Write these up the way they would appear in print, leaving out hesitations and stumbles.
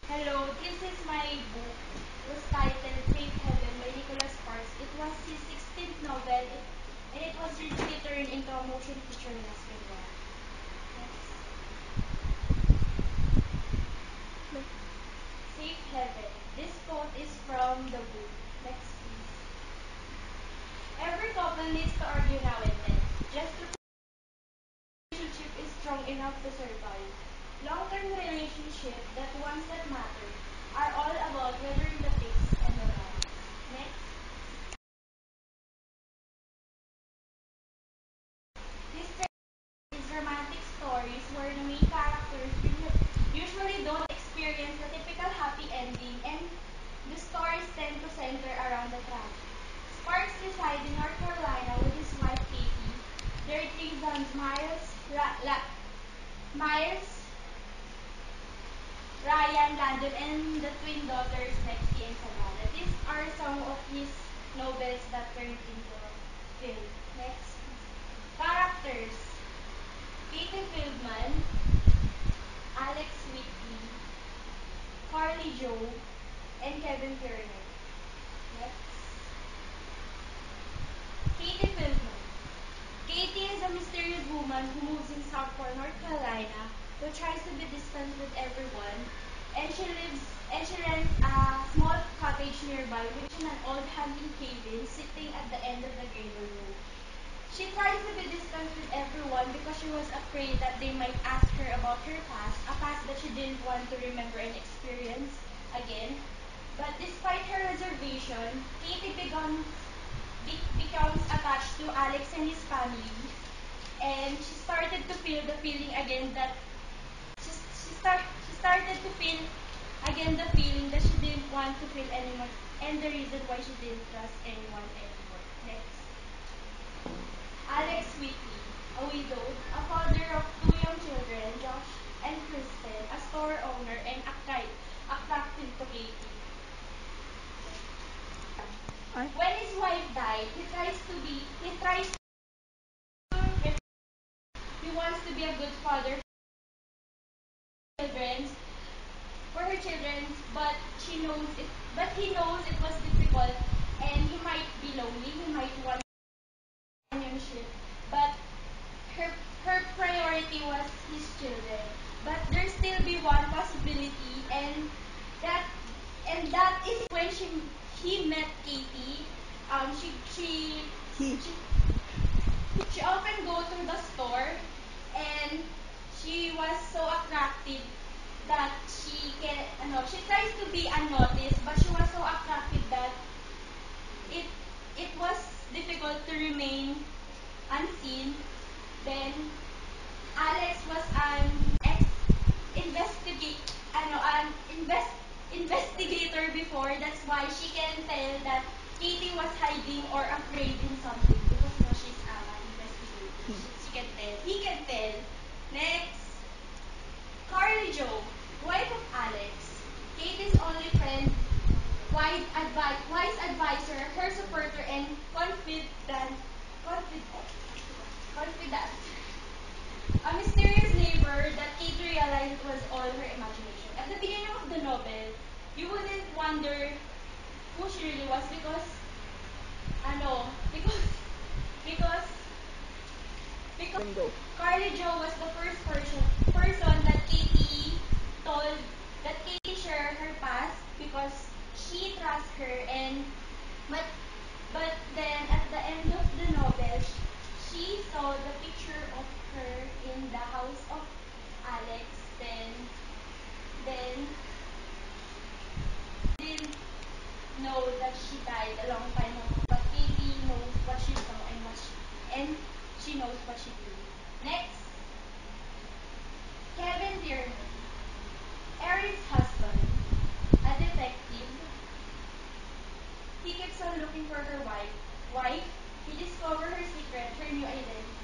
Hello, this is my book. It was titled Safe Heaven by Nicholas Sparks. It was his 16th novel, and it was recently turned into a motion picture last February. Next. Safe Heaven. This quote is from the book. Next, please. Every couple needs to argue now and then, just to relationship is strong enough to survive. Long-term relationships, that ones that matter, are all about weathering the peaks and the valleys. Next. These romantic stories where the main characters usually don't experience the typical happy ending, and the stories tend to center around the tragedy. Sparks resides in North Carolina with his wife Katie, their three sons Miles, Ryan, Landon, and the twin daughters Lexi and Savannah. These are some of his novels that turned into film. Next. Characters. Katie Fieldman, Alex Whitley, Carly Joe, and Kevin Turner. Next. Katie Fieldman. Katie is a mysterious woman who moves in Southport, North Carolina, who tries to be distant with everyone, and she rents a small cottage nearby, which is an old hunting cabin sitting at the end of the gravel road. She tries to be distant with everyone because she was afraid that they might ask her about her past, a past that she didn't want to remember and experience again. But despite her reservation, Katie becomes attached to Alex and his family, and she started to feel the feeling again that she started to feel again the feeling that she didn't want to feel anymore, and the reason why she didn't trust anyone anymore. Next. Alex Whitley, a widow, a father of two young children, Josh and Kristen, a store owner, and attractive to Katie. When his wife died, he wants to be a good father for children, but he knows it was difficult, and he might be lonely, he might want companionship, but her her priority was his children. But there still be one possibility, that that is when he met Katie. She she often go to the store, and she was so attractive that she tries to be unnoticed, but she was so attractive that it it was difficult to remain unseen. Then Alex was an ex investigate an investigator before. That's why she can tell that Katie was hiding or afraid in something, because she's an investigator. She can tell. He can tell. Next. Carly Joe, wife of Alex, Katie's only friend, wise advisor, her supporter, and confidant. A mysterious neighbor that Kate realized was all her imagination. At the beginning of the novel, you wouldn't wonder who she really was, because ano, because because Carly Jo was the first person that told Katie shared her past, because she trusts her, and but but then at the end of the novel, she saw the picture of her in the house of Alex. Then didn't know that she died a long time ago. But Katie knows what she saw, and she knows what she did. Next, Kevin Tiernan, Erin's husband, a detective. He keeps on looking for her wife. He discovered her secret, her new identity.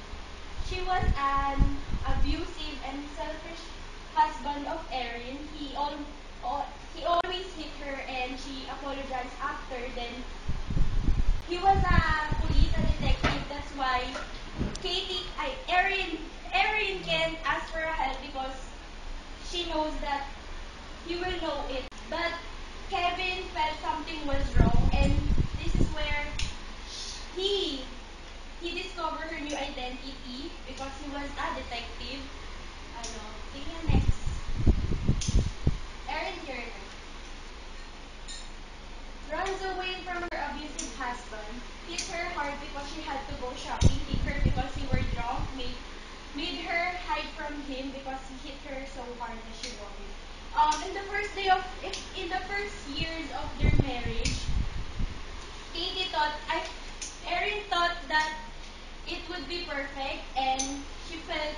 She was an abusive and selfish husband of Erin. He always hit her, and she apologized after. Then he was a police, a detective. That's why Erin can ask for help, because she knows that he will know it. But Kevin felt something was wrong, and this is where he he discovered her new identity because he was a detective. Ano, tingnan next. Erin Turner runs away from her abusive husband, hit her hard because she had to go shopping, hit her because he were drunk, made her hide from him because he hit her so hard that she vomit. In the first years of their marriage, Katie thought, Erin thought that it would be perfect, and she felt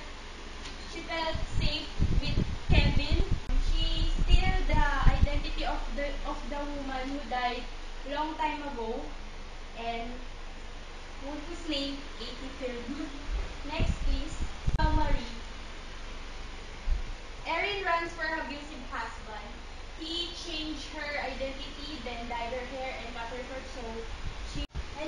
safe with Kevin. She still the identity of the woman who died long time ago, and whose name Katie filled. Next, please. Marie. Erin runs for her abusive husband. He changed her identity, then dyed her hair and cut her short so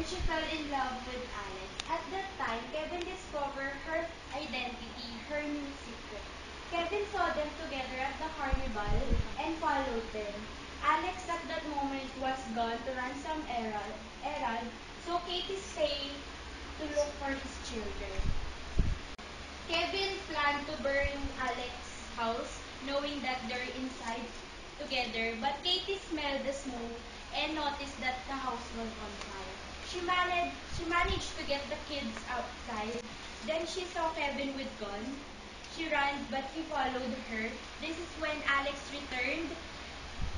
she fell in love with Alex. At that time, Kevin discovered her identity, her new secret. Kevin saw them together at the carnival and followed them. Alex at that moment was gone to run some errand, so Katie stayed to look for his children. Kevin planned to burn Alex's house, knowing that they're inside together, but Katie smelled the smoke and noticed that the house was on fire. She managed to get the kids outside. Then she saw Kevin with gun. She ran, but he followed her. This is when Alex returned.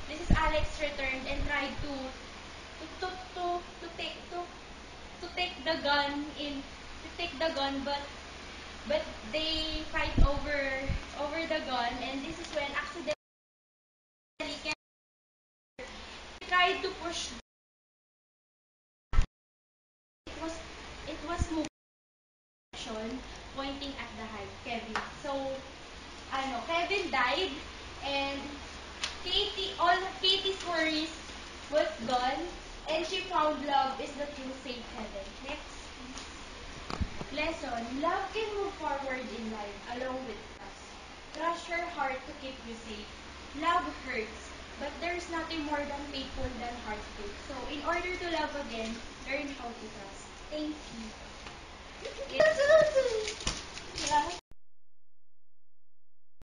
This is Alex returned and tried to take the gun but they fight over the gun, and this is when accidentally Kevin tried to push. It was moving pointing at the high Kevin. So Kevin died, and all Katie's worries was gone, and she found love is the true safe heaven. Next lesson: love can move forward in life along with us. Crush her heart to keep you safe. Love hurts, but there's nothing more than painful than heartbreak. So in order to love again, learn how to trust. Thank you. Yeah.